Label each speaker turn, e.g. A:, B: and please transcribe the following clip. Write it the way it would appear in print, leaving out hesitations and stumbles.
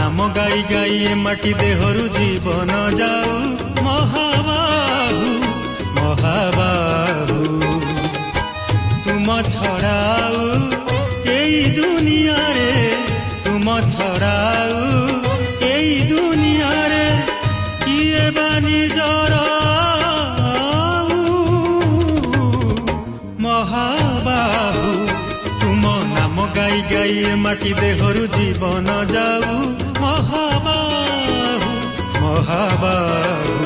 A: नाम गाई गाई ए माटी देहरु जीवन जाऊ महाबाहु महाबाहु तुम छड़ाऊ एई दुनिया रे तुम छड़ाऊ एई दुनिया रे किए बानी जरा महाबाहु तुम नाम गाई गाई ए माटी देहरु जीवन जाऊ महाबाहु महाबाहु।